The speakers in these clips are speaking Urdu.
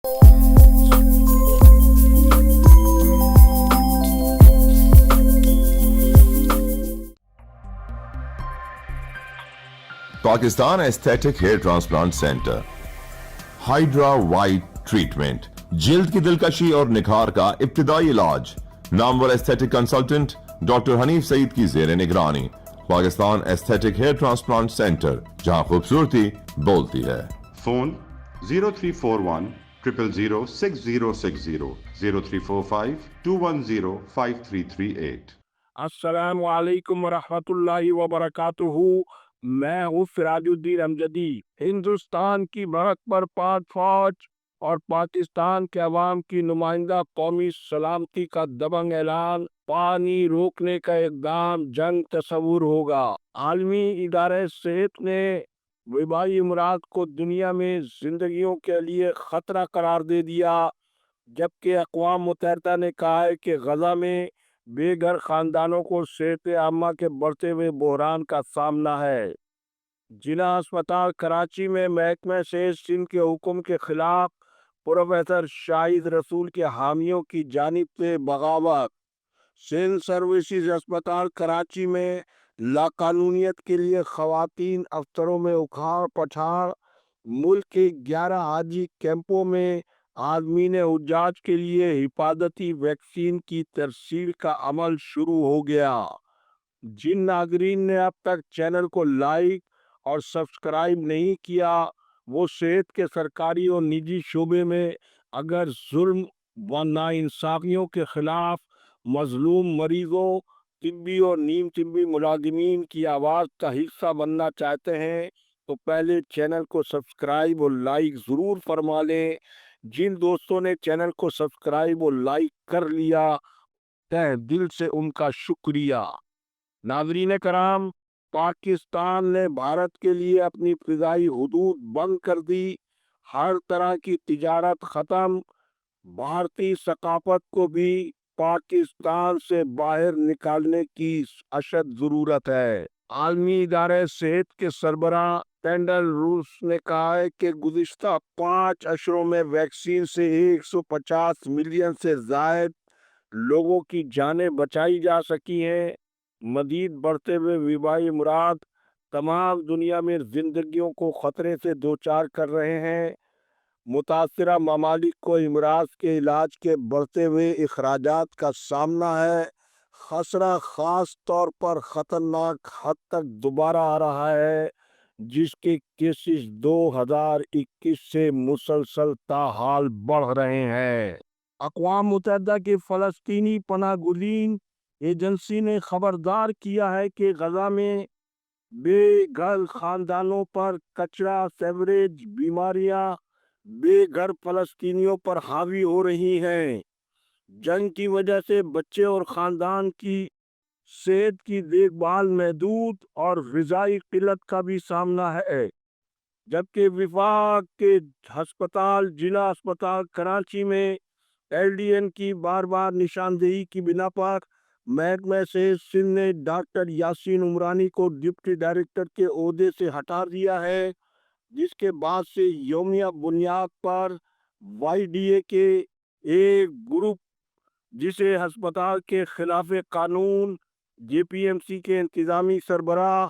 Pakistan aesthetic hair transplant centre, hydra white treatment, جلد کی دلکشی اور نکھار کا ابتدائی علاج، نامور aesthetic consultant doctor Hanif Saeed کی زیر نگرانی۔ Pakistan aesthetic hair transplant centre, جہاں خوبصورتی بولتی ہے۔ فون 0341 000 6060 0345 210 5338۔ السلام علیکم ورحمۃ اللہ وبرکاتہ۔ میں ہوں سراج الدین امجدی۔ ہندوستان کی برق پر پاک فوج اور پاکستان کے عوام کی نمائندہ قومی سلامتی کا دبنگ اعلان، پانی روکنے کا اقدام جنگ تصور ہوگا۔ عالمی ادارہ صحت نے وبائی امراض کو دنیا میں زندگیوں کے لیے خطرہ قرار دے دیا، جبکہ اقوام متحدہ نے کہا ہے کہ غزہ میں بے گھر خاندانوں کو صحت عامہ کے بڑھتے ہوئے بحران کا سامنا ہے۔ ضلع ہسپتال کراچی میں محکمہ صحت سندھ کے حکم کے خلاف پروفیسر شاہد رسول کے حامیوں کی جانب سے بغاوت۔ سندھ سروسز ہسپتال کراچی میں لاقانونیت کے لیے خواتین افسروں میں اکھاڑ پچھاڑ۔ ملک کے 11 حاجی کیمپوں میں عازمین حجاج کے لیے حفاظتی ویکسین کی ترسیل کا عمل شروع ہو گیا۔ جن ناظرین نے اب تک چینل کو لائک اور سبسکرائب نہیں کیا، وہ صحت کے سرکاری اور نجی شعبے میں اگر ظلم و ناانصافیوں کے خلاف مظلوم مریضوں، طبی اور نیم طبی ملازمین کی آواز کا حصہ بننا چاہتے ہیں تو پہلے چینل کو سبسکرائب اور لائک ضرور فرما لیں۔ جن دوستوں نے چینل کو سبسکرائب اور لائک کر لیا، تہ دل سے ان کا شکریہ۔ ناظرین کرام، پاکستان نے بھارت کے لیے اپنی فضائی حدود بند کر دی، ہر طرح کی تجارت ختم۔ بھارتی ثقافت کو بھی پاکستان سے باہر نکالنے کی اشد ضرورت ہے۔ عالمی ادارہ صحت کے سربراہ ٹینڈر روس نے کہا ہے کہ گزشتہ 5 اشروں میں ویکسین سے 150 ملین سے زائد لوگوں کی جانیں بچائی جا سکی ہیں۔ مزید بڑھتے ہوئے وبائی امراض تمام دنیا میں زندگیوں کو خطرے سے دوچار کر رہے ہیں۔ متاثرہ ممالک کو امراض کے علاج کے بڑھتے ہوئے اخراجات کا سامنا ہے۔ خسرہ خاص طور پر خطرناک حد تک دوبارہ آ رہا ہے، جس کے کیسز 2021 سے مسلسل تاحال بڑھ رہے ہیں۔ اقوام متحدہ کی فلسطینی پناہ گزین ایجنسی نے خبردار کیا ہے کہ غزہ میں بے گھر خاندانوں پر کچرا، سیوریج، بیماریاں بے گھر فلسطینیوں پر حاوی ہو رہی ہیں۔ جنگ کی وجہ سے بچے اور خاندان کی صحت کی دیکھ بھال محدود اور غذائی قلت کا بھی سامنا ہے، جبکہ وفاق کے ہسپتال ضلع ہسپتال کراچی میں LDN کی بار بار نشاندہی کی بنا پر محکمہ صحت سندھ نے ڈاکٹر یاسین عمرانی کو ڈپٹی ڈائریکٹر کے عہدے سے ہٹا دیا ہے، جس کے بعد سے یومیہ بنیاد پر YDA کے ایک گروپ جسے ہسپتال کے خلاف قانون JPMC کے انتظامی سربراہ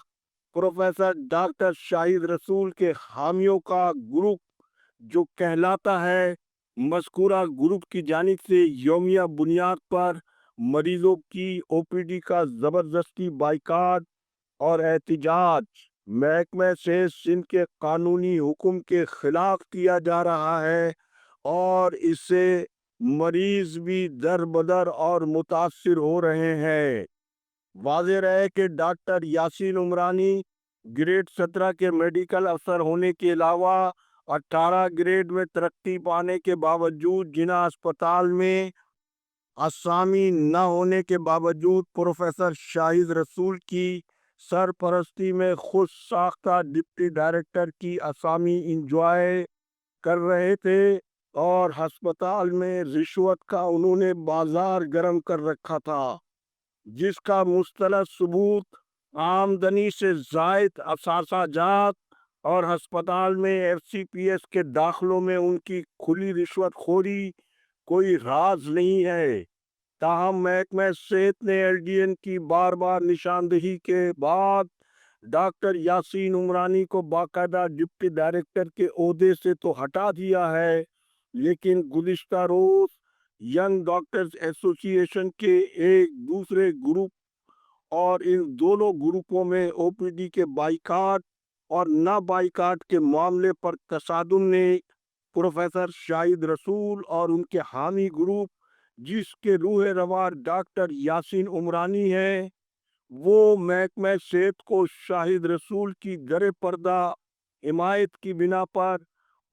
پروفیسر ڈاکٹر شاہد رسول کے حامیوں کا گروپ جو کہلاتا ہے، مذکورہ گروپ کی جانب سے یومیہ بنیاد پر مریضوں کی OPD کا زبردستی بائیکاٹ اور احتجاج محکمہ صحت سندھ کے قانونی حکم کے خلاف کیا جا رہا ہے، اور اس سے مریض بھی در بدر اور متاثر ہو رہے ہیں۔ واضح رہے کہ ڈاکٹر یاسین عمرانی گریڈ 17 کے میڈیکل افسر ہونے کے علاوہ 18 گریڈ میں ترقی پانے کے باوجود جناح اسپتال میں اسامی نہ ہونے کے باوجود پروفیسر شاہد رسول کی سرپرستی میں خود ساختہ ڈپٹی ڈائریکٹر کی اسامی انجوائے کر رہے تھے، اور ہسپتال میں رشوت کا انہوں نے بازار گرم کر رکھا تھا، جس کا مستند ثبوت آمدنی سے زائد اثاثہ جات اور ہسپتال میں ایف سی پی ایس کے داخلوں میں ان کی کھلی رشوت خوری کوئی راز نہیں ہے۔ تاہم محکمہ صحت نے ایل ڈی این کی بار بار نشاندہی کے بعد ڈاکٹر یاسین عمرانی کو باقاعدہ ڈپٹی ڈائریکٹر کے عہدے سے تو ہٹا دیا ہے، لیکن گزشتہ روز ینگ ڈاکٹرز ایسوسی ایشن کے ایک دوسرے گروپ اور ان دونوں گروپوں میں او پی ڈی کے بائیکاٹ اور نہ بائیکاٹ کے معاملے پر تصادم نے پروفیسر شاہد رسول اور ان کے حامی گروپ جس کے روح رواں ڈاکٹر یاسین عمرانی ہے، وہ محکمہ صحت کو شاہد رسول کی در پردہ حمایت کی بنا پر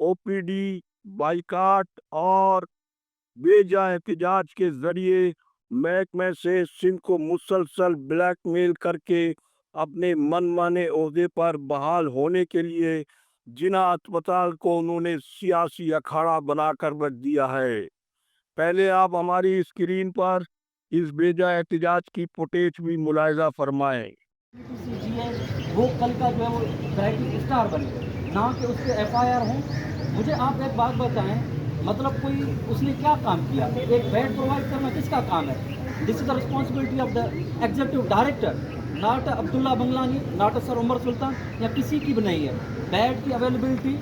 او پی ڈی بائیکاٹ اور بے جا احتجاج کے ذریعے محکمہ صحت سندھ کو مسلسل بلیک میل کر کے اپنے من مانے عہدے پر بحال ہونے کے لیے جنا اسپتال کو انہوں نے سیاسی اکھاڑا بنا کر رکھ دیا ہے۔ پہلے آپ ہماری اسکرین پر اس بے جا احتجاج کی فوٹیج بھی ملاحظہ فرمائیں۔ جی ہے وہ کل کا جو ہے وہ برائٹنگ اسٹار بنے، نہ کہ اس پہ ایف آئی آر ہوں۔ مجھے آپ ایک بات بتائیں، مطلب کوئی اس نے کیا کام کیا؟ ایک بیڈ پرووائڈ کرنا کس کا کام ہے؟ This is the responsibility of the executive director, not Abdullah Bangalani, not sir Umar Sultan یا کسی کی بھی نہیں ہے۔ بیڈ کی اویلیبلٹی،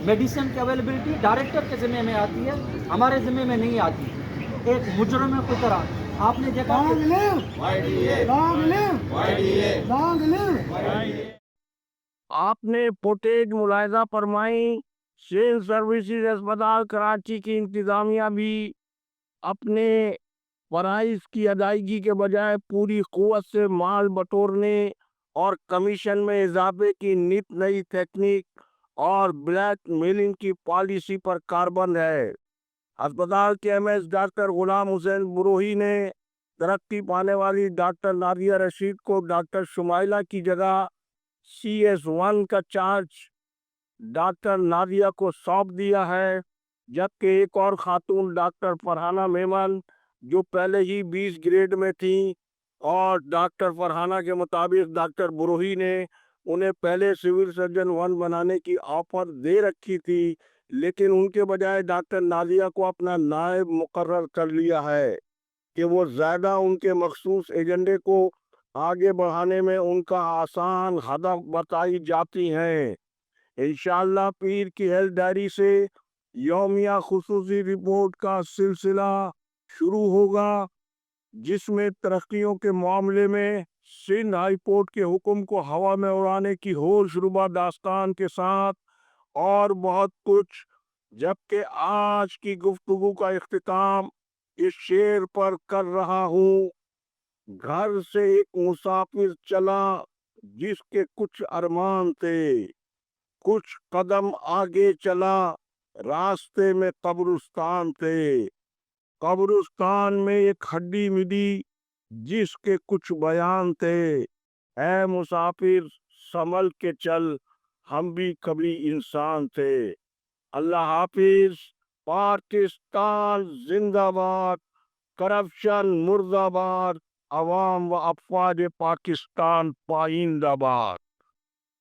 میڈیسن کی اویلیبلٹی ڈائریکٹر کے ذمہ میں آتی ہے، ہمارے ذمہ میں نہیں آتی۔ ایک مجرم کی طرح آپ نے دیکھا آپ نے فوٹیج ملاحظہ فرمائی۔ سول سروسز اسپتال کراچی کی انتظامیہ بھی اپنے فرائض کی ادائیگی کے بجائے پوری قوت سے مال بٹورنے اور کمیشن میں اضافے کی نت نئی تکنیک اور بلیک میلنگ کی پالیسی پر کاربند ہے۔ اسپتال کے ایم ایس ڈاکٹر غلام حسین بروہی نے ترقی پانے والی ڈاکٹر نادیہ رشید کو ڈاکٹر شمائلہ کی جگہ سی ایس 1 کا چارج ڈاکٹر نادیہ کو سونپ دیا ہے، جبکہ ایک اور خاتون ڈاکٹر فرحانہ میمن جو پہلے ہی 20 گریڈ میں تھیں اور ڈاکٹر فرحانہ کے مطابق ڈاکٹر بروہی نے انہیں پہلے سول سرجن 1 بنانے کی آفر دے رکھی تھی، لیکن ان کے بجائے ڈاکٹر نادیہ کو اپنا نائب مقرر کر لیا ہے کہ وہ زیادہ ان کے مخصوص ایجنڈے کو آگے بڑھانے میں ان کا آسان ہدف بتائی جاتی ہیں۔ انشاءاللہ پیر کی ہیلتھ ڈائری سے یومیہ خصوصی رپورٹ کا سلسلہ شروع ہوگا، جس میں ترقیوں کے معاملے میں سندھ ہائی کورٹ کے حکم کو ہوا میں اڑانے کی ہوش ربا داستان کے ساتھ اور بہت کچھ، جبکہ آج کی گفتگو کا اختتام اس شعر پر کر رہا ہوں۔ گھر سے ایک مسافر چلا جس کے کچھ ارمان تھے، کچھ قدم آگے چلا راستے میں قبرستان تھے، قبرستان میں ایک ہڈی ملی جس کے کچھ بیان تھے، اے مسافر سنبھل کے چل ہم بھی کبھی انسان تھے۔ اللہ حافظ۔ پاکستان زندہ باد، کرپشن مردہ باد، عوام و افواج پاکستان پائندہ باد۔